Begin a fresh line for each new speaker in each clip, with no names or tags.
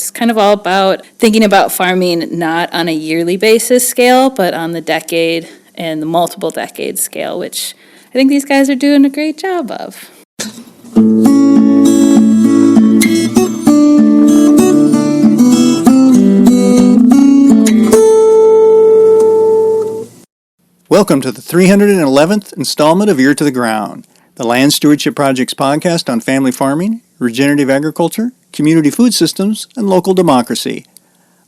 it's kind of all about thinking about farming not on a yearly basis scale, but on the decade and the multiple decade scale, which I think these guys are doing a great job of.
Welcome to the 311th installment of Ear to the Ground, the Land Stewardship Project's podcast on family farming, regenerative agriculture, community food systems, and local democracy.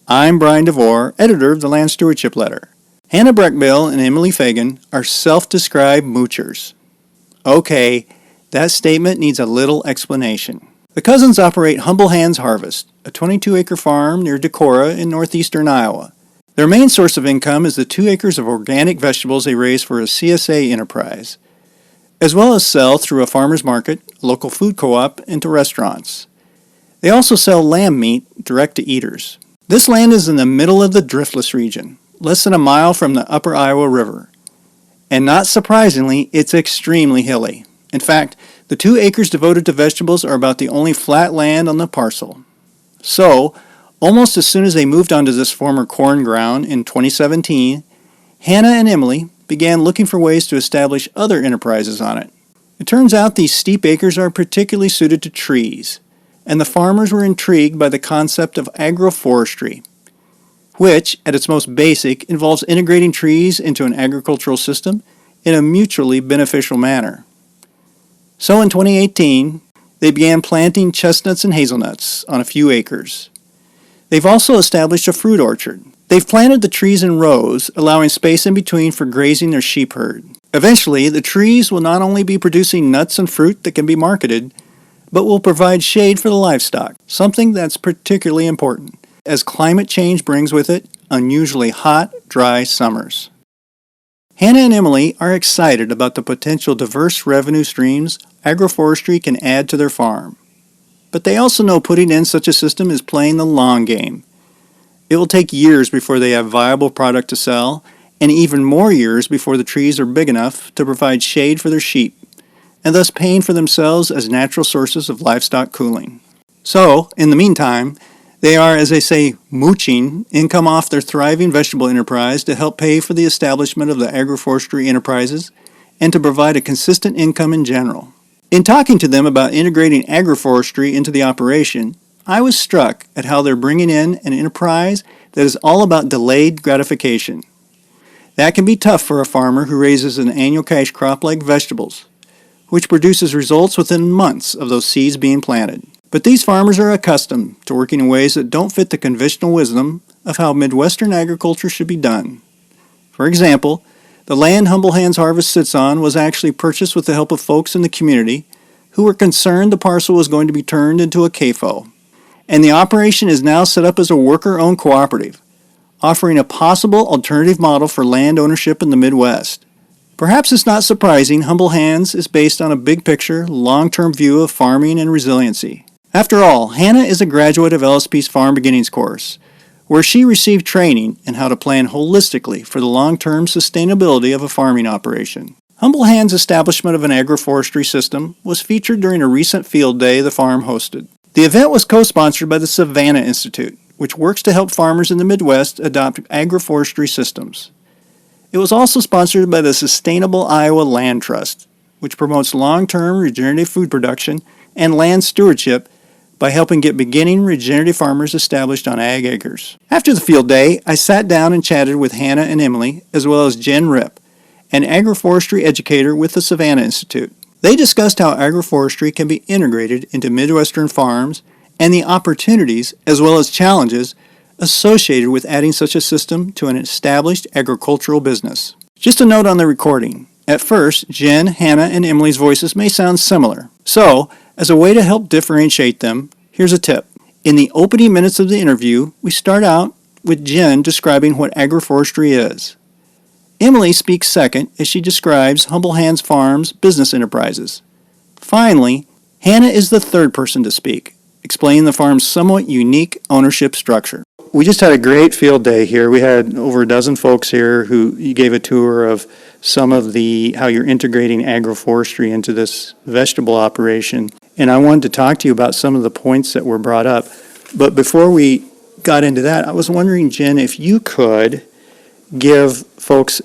I'm Brian DeVore, editor of the Land Stewardship Letter. Hannah Breckbill and Emily Fagan are self-described moochers. Okay, that statement needs a little explanation. The cousins operate Humble Hands Harvest, a 22-acre farm near Decorah in northeastern Iowa. Their main source of income is the 2 acres of organic vegetables they raise for a CSA enterprise, as well as sell through a farmer's market, a local food co-op, and to restaurants. They also sell lamb meat direct to eaters. This land is in the middle of the Driftless region, less than a mile from the upper Iowa River. And not surprisingly, it's extremely hilly. In fact, the 2 acres devoted to vegetables are about the only flat land on the parcel. So, almost as soon as they moved onto this former corn ground in 2017, Hannah and Emily began looking for ways to establish other enterprises on it. It turns out these steep acres are particularly suited to trees, and the farmers were intrigued by the concept of agroforestry, which, at its most basic, involves integrating trees into an agricultural system in a mutually beneficial manner. So in 2018, they began planting chestnuts and hazelnuts on a few acres. They've also established a fruit orchard. They've planted the trees in rows, allowing space in between for grazing their sheep herd. Eventually, the trees will not only be producing nuts and fruit that can be marketed, but will provide shade for the livestock, something that's particularly important, as climate change brings with it unusually hot, dry summers. Hannah and Emily are excited about the potential diverse revenue streams agroforestry can add to their farm. But they also know putting in such a system is playing the long game. It will take years before they have viable product to sell, and even more years before the trees are big enough to provide shade for their sheep, and thus paying for themselves as natural sources of livestock cooling. So, in the meantime, they are, as they say, mooching income off their thriving vegetable enterprise to help pay for the establishment of the agroforestry enterprises and to provide a consistent income in general. In talking to them about integrating agroforestry into the operation, I was struck at how they're bringing in an enterprise that is all about delayed gratification. That can be tough for a farmer who raises an annual cash crop like vegetables, which produces results within months of those seeds being planted. But these farmers are accustomed to working in ways that don't fit the conventional wisdom of how Midwestern agriculture should be done. For example, the land Humble Hands Harvest sits on was actually purchased with the help of folks in the community who were concerned the parcel was going to be turned into a CAFO. And the operation is now set up as a worker-owned cooperative, offering a possible alternative model for land ownership in the Midwest. Perhaps it's not surprising Humble Hands is based on a big-picture, long-term view of farming and resiliency. After all, Hannah is a graduate of LSP's Farm Beginnings course, where she received training in how to plan holistically for the long-term sustainability of a farming operation. Humble Hands' establishment of an agroforestry system was featured during a recent field day the farm hosted. The event was co-sponsored by the Savannah Institute, which works to help farmers in the Midwest adopt agroforestry systems. It was also sponsored by the Sustainable Iowa Land Trust, which promotes long-term regenerative food production and land stewardship by helping get beginning regenerative farmers established on ag acres. After the field day, I sat down and chatted with Hannah and Emily, as well as Jen Ripp, an agroforestry educator with the Savannah Institute. They discussed how agroforestry can be integrated into Midwestern farms and the opportunities, as well as challenges, associated with adding such a system to an established agricultural business. Just a note on the recording. At first, Jen, Hannah, and Emily's voices may sound similar. So, as a way to help differentiate them, here's a tip. In the opening minutes of the interview, we start out with Jen describing what agroforestry is. Emily speaks second as she describes Humble Hands Farm's business enterprises. Finally, Hannah is the third person to speak, explaining the farm's somewhat unique ownership structure. We just had a great field day here. We had over a dozen folks here who you gave a tour of some of how you're integrating agroforestry into this vegetable operation. And I wanted to talk to you about some of the points that were brought up. But before we got into that, I was wondering, Jen, if you could give folks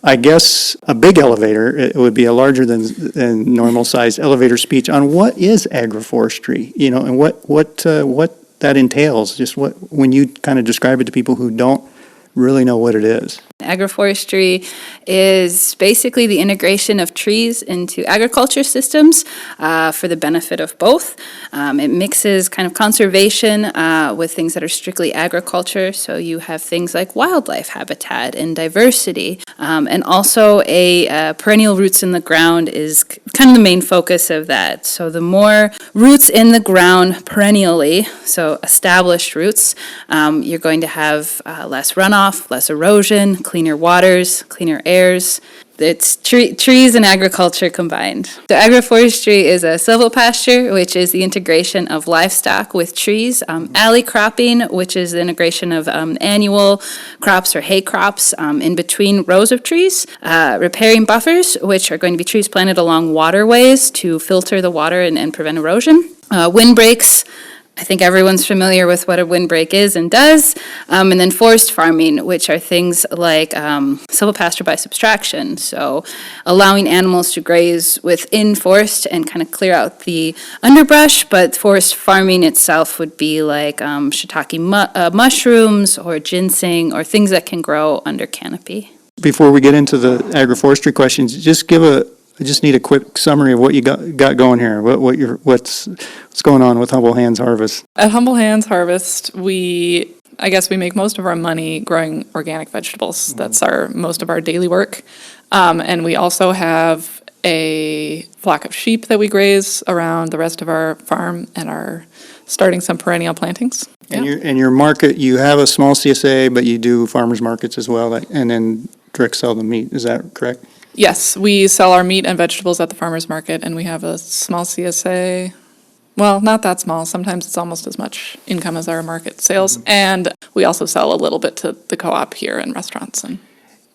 I guess, a big elevator, it would be a larger than normal size elevator speech on what is agroforestry, and what that entails, just when you kind of describe it to people who don't really know what it is.
Agroforestry is basically the integration of trees into agriculture systems for the benefit of both. It mixes kind of conservation with things that are strictly agriculture, so you have things like wildlife habitat and diversity, and also a perennial roots in the ground is kind of the main focus of that. So the more roots in the ground perennially, so established roots, you're going to have less runoff, less erosion, cleaner waters, cleaner airs. It's trees and agriculture combined. So agroforestry is a silvopasture, which is the integration of livestock with trees. Alley cropping, which is the integration of annual crops or hay crops in between rows of trees. Riparian buffers, which are going to be trees planted along waterways to filter the water and prevent erosion. Windbreaks. I think everyone's familiar with what a windbreak is and does. And then forest farming, which are things like silvopasture by subtraction. So allowing animals to graze within forest and kind of clear out the underbrush, but forest farming itself would be like shiitake mushrooms or ginseng or things that can grow under canopy.
Before we get into the agroforestry questions, I just need a quick summary of what you got going here. What's going on with Humble Hands Harvest?
At Humble Hands Harvest, I guess we make most of our money growing organic vegetables. That's most of our daily work. And we also have a flock of sheep that we graze around the rest of our farm and are starting some perennial plantings.
And your market, you have a small CSA, but you do farmers markets as well, and then direct sell the meat. Is that correct?
Yes, we sell our meat and vegetables at the farmers market, and we have a small CSA. Well, not that small. Sometimes it's almost as much income as our market sales. And we also sell a little bit to the co-op here and restaurants and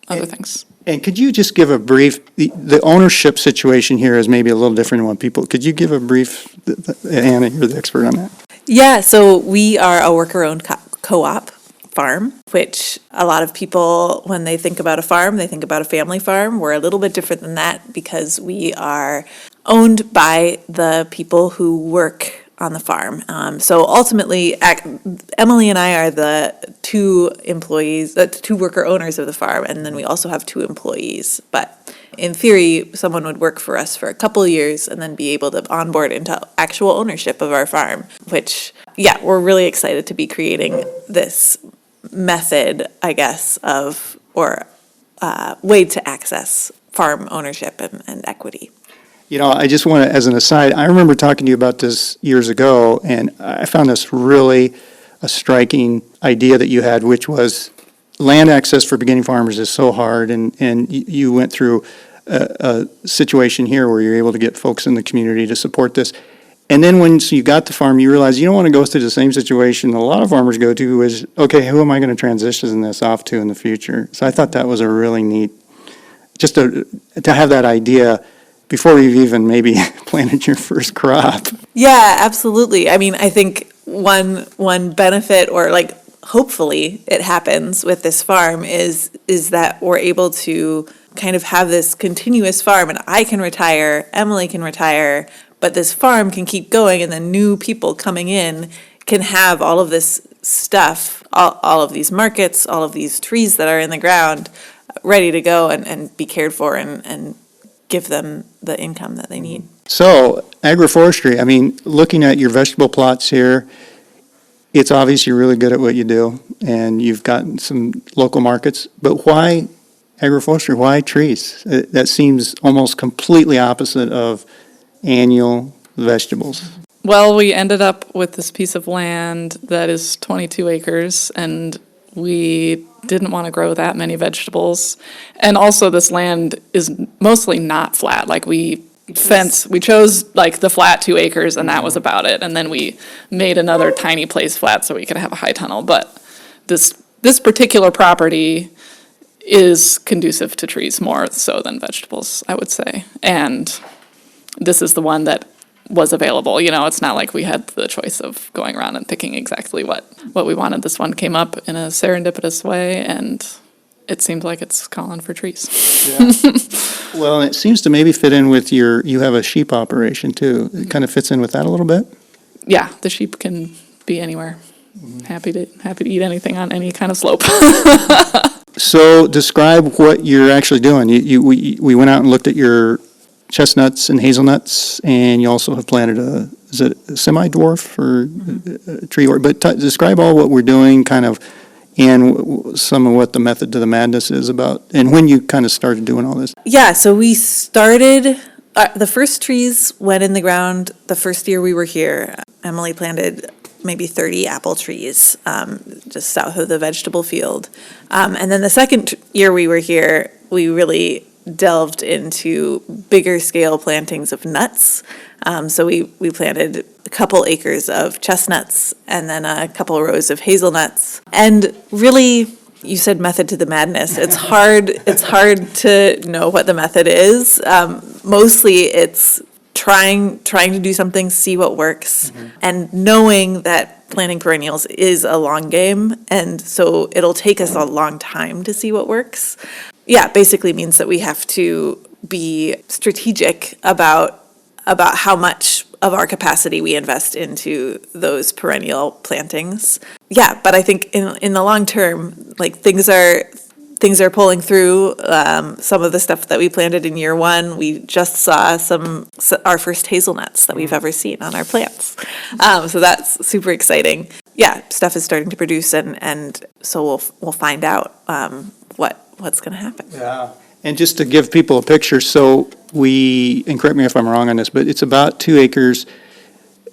other things.
And could you just give a brief, the ownership situation here is maybe a little different than what could you give a brief, Anna, you're the expert on that.
Yeah, so we are a worker-owned co-op farm, which a lot of people, when they think about a farm, they think about a family farm. We're a little bit different than that because we are owned by the people who work on the farm. So ultimately, Emily and I are the two employees, two worker owners of the farm, and then we also have two employees. But in theory, someone would work for us for a couple of years and then be able to onboard into actual ownership of our farm, which, yeah, we're really excited to be creating this method, I guess, way to access farm ownership and equity.
I just want to, as an aside, I remember talking to you about this years ago, and I found this really a striking idea that you had, which was land access for beginning farmers is so hard, and you went through a situation here where you're able to get folks in the community to support this. And then once you got the farm, you realize you don't want to go through the same situation a lot of farmers go to, is, okay, who am I going to transition this off to in the future? So I thought that was a really neat, just to have that idea before you've even maybe planted your first crop.
Yeah, absolutely. I mean, I think one benefit, or like hopefully it happens with this farm, is that we're able to kind of have this continuous farm, and I can retire, Emily can retire, but this farm can keep going, and then new people coming in can have all of this stuff, all of these markets, all of these trees that are in the ground ready to go and be cared for and give them the income that they need.
So, agroforestry, I mean, looking at your vegetable plots here, it's obvious you're really good at what you do, and you've gotten some local markets, but why agroforestry? Why trees? That seems almost completely opposite of annual vegetables.
Well, we ended up with this piece of land that is 22 acres, and we didn't want to grow that many vegetables. And also this land is mostly not flat. Like we chose like the flat 2 acres, and that was about it. And then we made another tiny place flat so we could have a high tunnel. But this particular property is conducive to trees more so than vegetables, I would say. And this is the one that was available. You know, it's not like we had the choice of going around and picking exactly what we wanted. This one came up in a serendipitous way, and it seems like it's calling for trees.
Well, it seems to maybe fit in with you have a sheep operation too. It kind of fits in with that a little bit?
Yeah, the sheep can be anywhere. Happy to eat anything on any kind of slope.
So describe what you're actually doing. We went out and looked at your chestnuts and hazelnuts, and you also have planted is it a semi-dwarf or a tree? But describe all what we're doing, kind of, and some of what the method to the madness is about, and when you kind of started doing all this.
Yeah, so we started, the first trees went in the ground the first year we were here. Emily planted maybe 30 apple trees just south of the vegetable field. And then the second year we were here, we really delved into bigger scale plantings of nuts. So we planted a couple acres of chestnuts and then a couple rows of hazelnuts. And really, you said method to the madness. It's hard to know what the method is. Mostly it's trying to do something, see what works, and knowing that planting perennials is a long game, and so it'll take us a long time to see what works. Yeah, basically means that we have to be strategic about how much of our capacity we invest into those perennial plantings. Yeah, but I think in the long term, like things are pulling through. Some of the stuff that we planted in year one, we just saw our first hazelnuts that we've ever seen on our plants. So that's super exciting. Yeah, stuff is starting to produce, and so we'll find out what's going to happen.
Yeah. And just to give people a picture, so and correct me if I'm wrong on this, but it's about 2 acres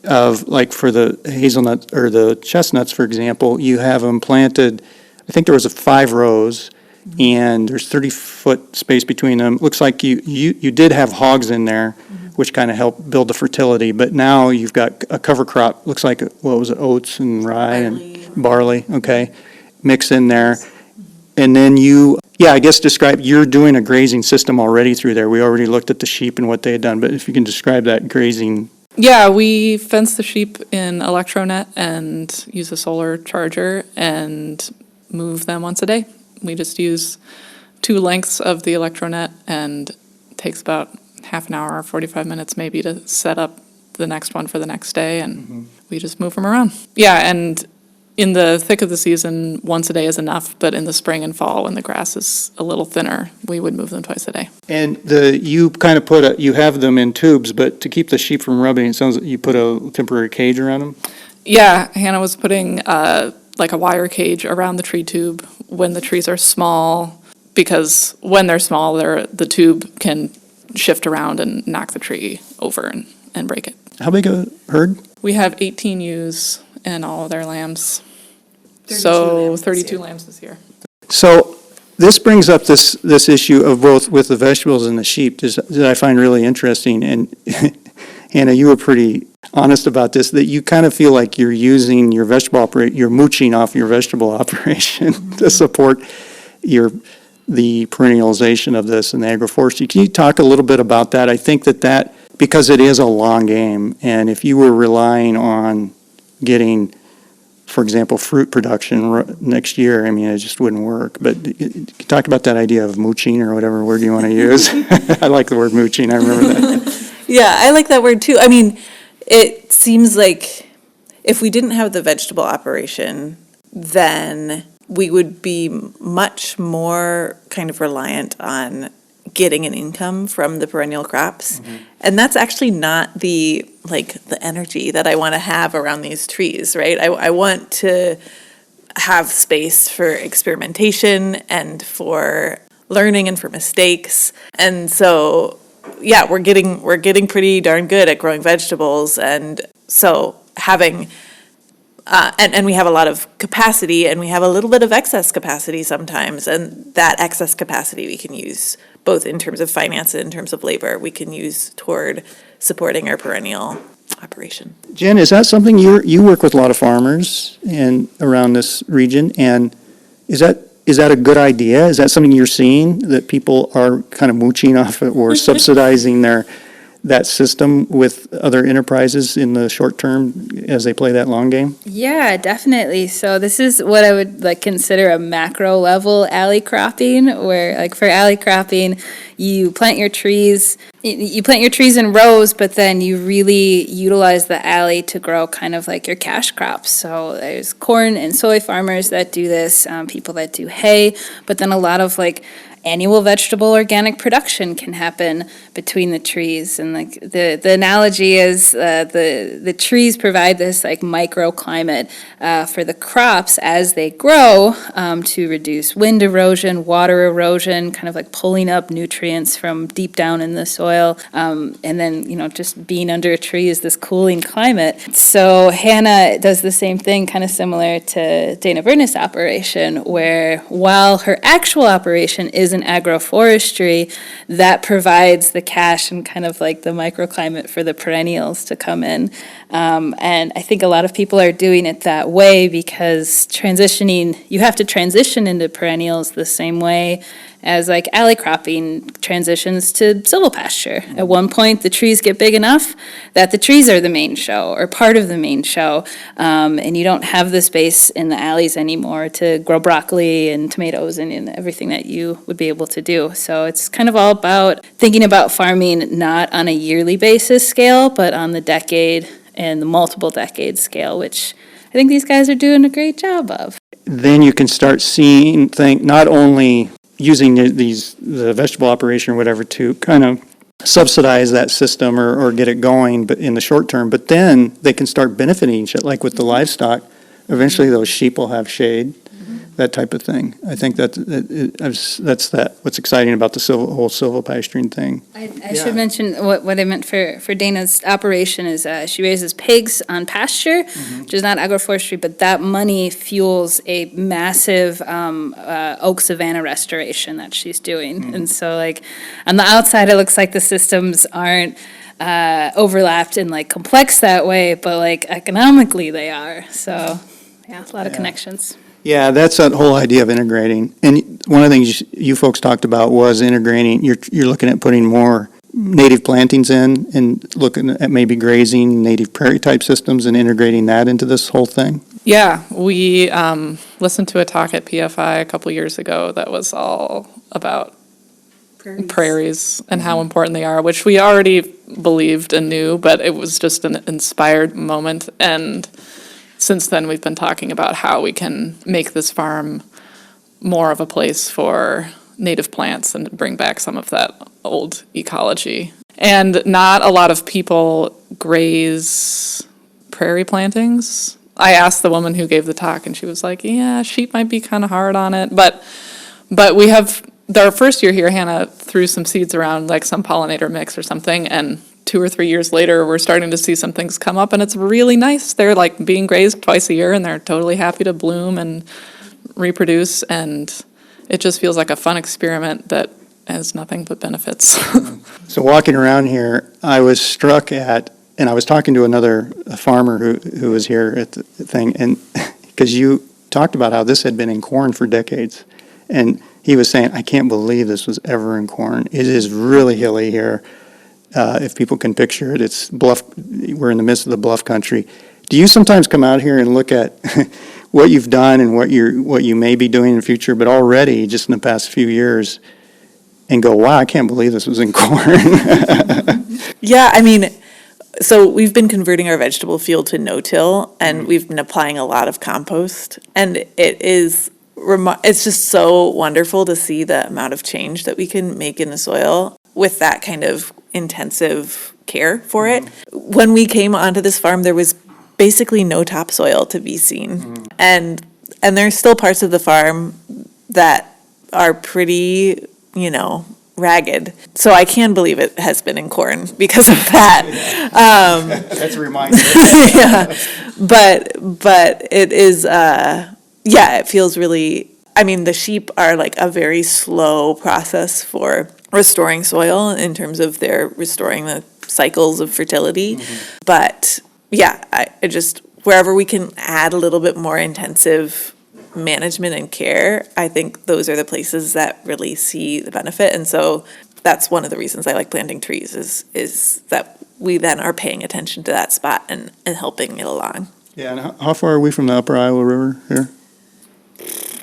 of, like, for the hazelnut or the chestnuts, for example, you have them planted. I think there was 5 rows, and there's 30-foot space between them. Looks like you did have hogs in there, which kind of helped build the fertility, but now you've got a cover crop. Looks like, what was it, oats and rye and barley, okay, mix in there. And then I guess you're doing a grazing system already through there. We already looked at the sheep and what they had done, but if you can describe that grazing.
Yeah, we fence the sheep in electronet and use a solar charger and move them once a day. We just use 2 lengths of the electronet, and it takes about half an hour or 45 minutes maybe to set up the next one for the next day, and we just move them around. Yeah, and in the thick of the season, once a day is enough, but in the spring and fall, when the grass is a little thinner, we would move them twice a day.
And you kind of you have them in tubes, but to keep the sheep from rubbing, it sounds like you put a temporary cage around them?
Yeah, Hannah was putting like a wire cage around the tree tube when the trees are small, because when they're small, the tube can shift around and knock the tree over and break it.
How big a herd?
We have 18 ewes and all of their lambs. 32 lambs this year.
So this brings up this issue of both with the vegetables and the sheep that I find really interesting. And Hannah, you were pretty honest about this, that you kind of feel like you're using your you're mooching off your vegetable operation to support the perennialization of this and the agroforestry. Can you talk a little bit about that? I think that because it is a long game, and if you were relying on getting, for example, fruit production next year, I mean, it just wouldn't work. But talk about that idea of mooching, or whatever word you want to use. I like the word mooching. I remember that.
Yeah, I like that word too. I mean, it seems like if we didn't have the vegetable operation, then we would be much more kind of reliant on getting an income from the perennial crops. And that's actually not the energy that I want to have around these trees, right? I want to have space for experimentation and for learning and for mistakes. And so, yeah, we're getting pretty darn good at growing vegetables. And so having and we have a lot of capacity, and we have a little bit of excess capacity sometimes, and that excess capacity we can use both in terms of finance and in terms of labor, we can use toward supporting our perennial operation.
Jen, is that something you work with a lot of farmers around this region, and is that a good idea? Is that something you're seeing, that people are kind of mooching off it or subsidizing that system with other enterprises in the short term as they play that long game?
Yeah, definitely. So this is what I would like consider a macro level alley cropping, where like for alley cropping, you plant your trees. You plant your trees in rows, but then you really utilize the alley to grow kind of like your cash crops. So there's corn and soy farmers that do this, people that do hay, but then a lot of like annual vegetable organic production can happen between the trees. And like the analogy is the trees provide this like microclimate for the crops as they grow to reduce wind erosion, water erosion, kind of like pulling up nutrients from deep down in the soil. And then, just being under a tree is this cooling climate. So Hannah does the same thing, kind of similar to Dana Burness' operation, where while her actual operation is an agroforestry, that provides the cash and kind of like the microclimate for the perennials to come in. And I think a lot of people are doing it that way because you have to transition into perennials the same way as like alley cropping transitions to silvopasture. At one point, the trees get big enough that the trees are the main show or part of the main show, and you don't have the space in the alleys anymore to grow broccoli and tomatoes and everything that you would be able to do. So it's kind of all about thinking about farming not on a yearly basis scale, but on the decade and the multiple decade scale, which I think these guys are doing a great job of.
Then you can start seeing not only using the vegetable operation or whatever to kind of subsidize that system or get it going, but in the short term, but then they can start benefiting, like with the livestock. Eventually those sheep will have shade, that type of thing. I think that's what's exciting about the whole silvopasturing thing.
I should mention what I meant for Dana's operation is she raises pigs on pasture, which is not agroforestry, but that money fuels a massive oak savanna restoration that she's doing. And so like on the outside, it looks like the systems aren't overlapped and like complex that way, but like economically they are. So yeah, a lot of connections.
Yeah, that's that whole idea of integrating. And one of the things you folks talked about was integrating. You're looking at putting more native plantings in and looking at maybe grazing, native prairie type systems and integrating that into this whole thing.
Yeah, we listened to a talk at PFI a couple years ago that was all about prairies and how important they are, which we already believed and knew, but it was just an inspired moment. And since then, we've been talking about how we can make this farm more of a place for native plants and bring back some of that old ecology. And not a lot of people graze prairie plantings. I asked the woman who gave the talk, and she was like, yeah, sheep might be kind of hard on it. But we have, our first year here, Hannah threw some seeds around, like some pollinator mix or something, and 2 or 3 years later, we're starting to see some things come up, and it's really nice. They're like being grazed twice a year, and they're totally happy to bloom and reproduce, and it just feels like a fun experiment that has nothing but benefits.
So walking around here, I was struck at, and I was talking to another farmer who was here at the thing, and because you talked about how this had been in corn for decades, and he was saying, I can't believe this was ever in corn. It is really hilly here. If people can picture it, it's bluff. We're in the midst of the bluff country. Do you sometimes come out here and look at what you've done and what you may be doing in the future, but already just in the past few years, and go, wow, I can't believe this was in corn?
Yeah, I mean, so we've been converting our vegetable field to no-till, and we've been applying a lot of compost, and it's just so wonderful to see the amount of change that we can make in the soil with that kind of intensive care for it. When we came onto this farm, there was basically no topsoil to be seen. And there's still parts of the farm that are pretty, ragged. So I can believe it has been in corn because of that.
That's a reminder.
Yeah. But it is, it feels really, the sheep are like a very slow process for restoring soil in terms of their restoring the cycles of fertility. But yeah, I just, wherever we can add a little bit more intensive management and care, I think those are the places that really see the benefit. And so that's one of the reasons I like planting trees is that we then are paying attention to that spot and helping it along.
Yeah, and how far are we from the Upper Iowa River here?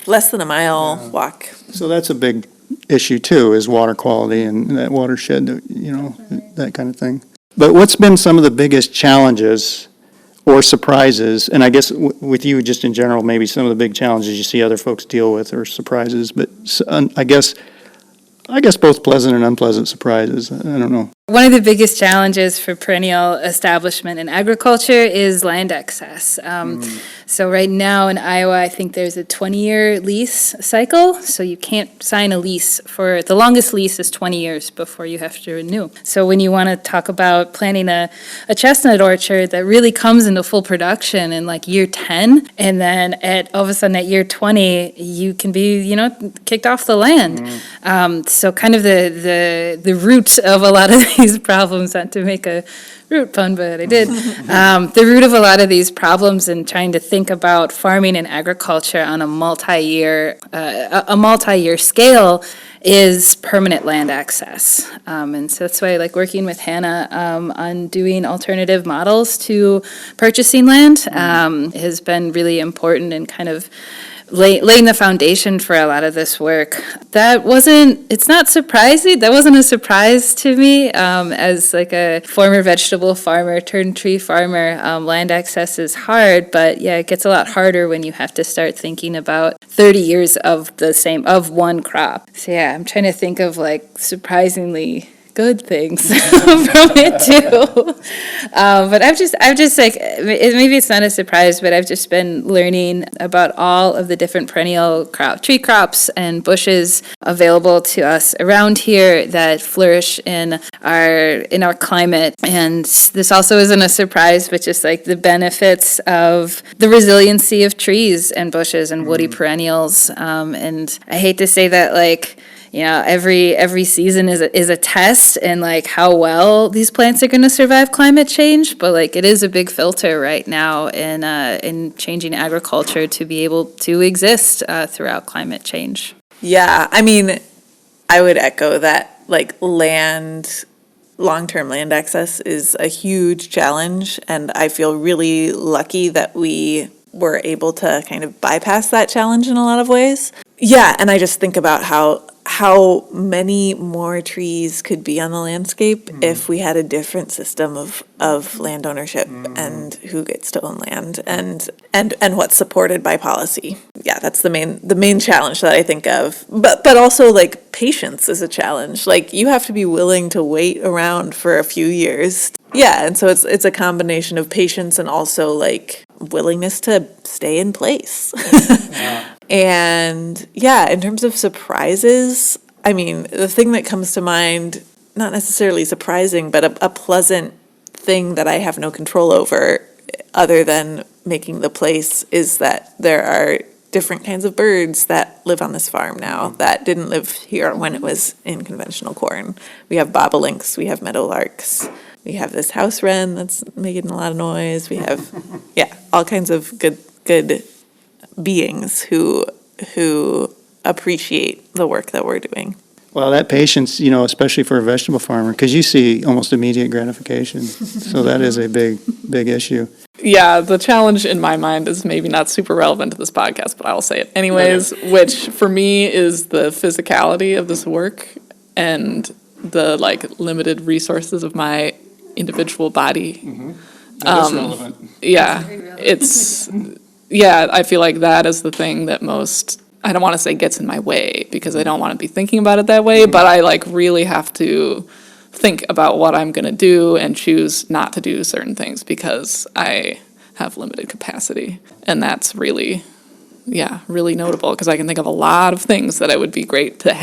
Less than a mile walk.
So that's a big issue too, is water quality and that watershed, that kind of thing. But what's been some of the biggest challenges or surprises, and I guess with you just in general, maybe some of the big challenges you see other folks deal with or surprises, but I guess both pleasant and unpleasant surprises. I don't know.
One of the biggest challenges for perennial establishment in agriculture is land access. So right now in Iowa, I think there's a 20-year lease cycle. So you can't sign a lease for, the longest lease is 20 years before you have to renew. So when you want to talk about planting a chestnut orchard that really comes into full production in like year 10, and then all of a sudden at year 20, you can be, kicked off the land. So kind of the root of a lot of these problems, not to make a root pun, but I did. The root of a lot of these problems in trying to think about farming and agriculture on a multi-year scale is permanent land access. And so that's why I like working with Hannah on doing alternative models to purchasing land has been really important in kind of laying the foundation for a lot of this work. It's not surprising. That wasn't a surprise to me as like a former vegetable farmer turned tree farmer. Land access is hard, but yeah, it gets a lot harder when you have to start thinking about 30 years of one crop. So yeah, I'm trying to think of like surprisingly good things from it too. But I've just like, maybe it's not a surprise, but I've just been learning about all of the different perennial tree crops and bushes available to us around here that flourish in our climate. And this also isn't a surprise, but just like the benefits of the resiliency of trees and bushes and woody perennials. And I hate to say that, like, every season is a test in like how well these plants are going to survive climate change, but like it is a big filter right now in changing agriculture to be able to exist throughout climate change.
Yeah, I mean, I would echo that. Like long-term land access is a huge challenge, and I feel really lucky that we were able to kind of bypass that challenge in a lot of ways. Yeah, and I just think about how many more trees could be on the landscape if we had a different system of land ownership and who gets to own land and what's supported by policy. Yeah, that's the main challenge that I think of. But also like patience is a challenge. Like you have to be willing to wait around for a few years. Yeah, and so it's a combination of patience and also like willingness to stay in place. And yeah, in terms of surprises, I mean, the thing that comes to mind, not necessarily surprising, but a pleasant thing that I have no control over other than making the place is that there are different kinds of birds that live on this farm now that didn't live here when it was in conventional corn. We have bobolinks, we have meadowlarks, we have this house wren that's making a lot of noise. We have, all kinds of good beings who appreciate the work that we're doing.
Well, that patience, especially for a vegetable farmer, because you see almost immediate gratification. So that is a big issue.
Yeah, the challenge in my mind is maybe not super relevant to this podcast, but I'll say it anyways, which for me is the physicality of this work and the like limited resources of my individual body.
Mm-hmm. That's relevant.
Yeah, I feel like that is the thing that most, I don't want to say gets in my way because I don't want to be thinking about it that way, but I like really have to think about what I'm going to do and choose not to do certain things because I have limited capacity. And that's really notable because I can think of a lot of things that it would be great to,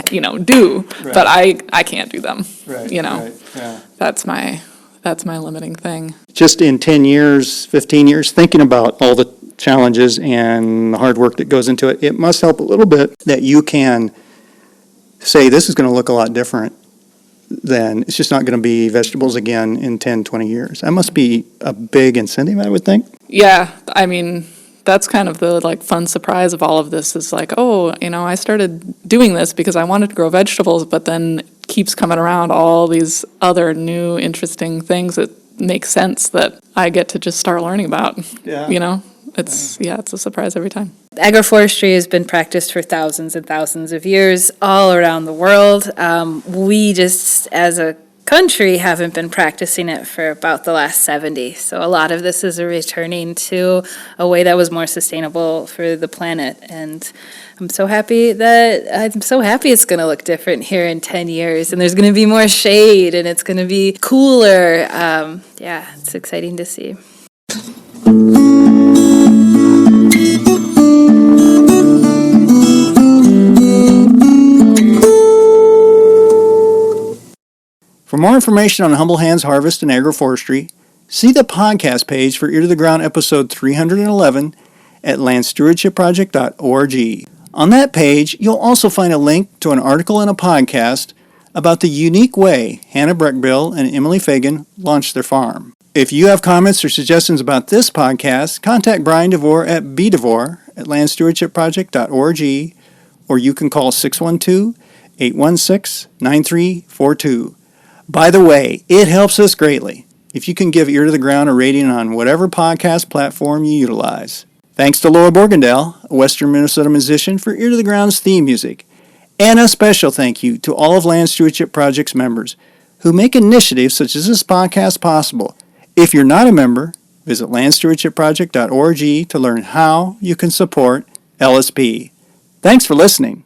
do, right. But I can't do them,
right, Right, yeah.
That's my limiting thing.
Just in 10 years, 15 years, thinking about all the challenges and the hard work that goes into it, it must help a little bit that you can say this is going to look a lot different than, it's just not going to be vegetables again in 10, 20 years. That must be a big incentive, I would think.
Yeah, I mean, that's kind of the like fun surprise of all of this is like, I started doing this because I wanted to grow vegetables, but then keeps coming around, all these other new interesting things that make sense that I get to just start learning about.
Yeah.
You know, it's a surprise every time.
Agroforestry has been practiced for thousands and thousands of years all around the world. We just, as a country, haven't been practicing it for about the last 70. So a lot of this is a returning to a way that was more sustainable for the planet. And I'm so happy it's going to look different here in 10 years. And there's going to be more shade and it's going to be cooler. Yeah, it's exciting to see.
For more information on Humble Hands Harvest and Agroforestry, see the podcast page for Ear to the Ground episode 311 at landstewardshipproject.org. On that page, you'll also find a link to an article and a podcast about the unique way Hannah Breckbill and Emily Fagan launched their farm. If you have comments or suggestions about this podcast, contact Brian DeVore at bdevore@landstewardshipproject.org, or you can call 612-816-9342. By the way, it helps us greatly if you can give Ear to the Ground a rating on whatever podcast platform you utilize. Thanks to Laura Borgendale, a Western Minnesota musician, for Ear to the Ground's theme music. And a special thank you to all of Land Stewardship Project's members who make initiatives such as this podcast possible. If you're not a member, visit landstewardshipproject.org to learn how you can support LSP. Thanks for listening.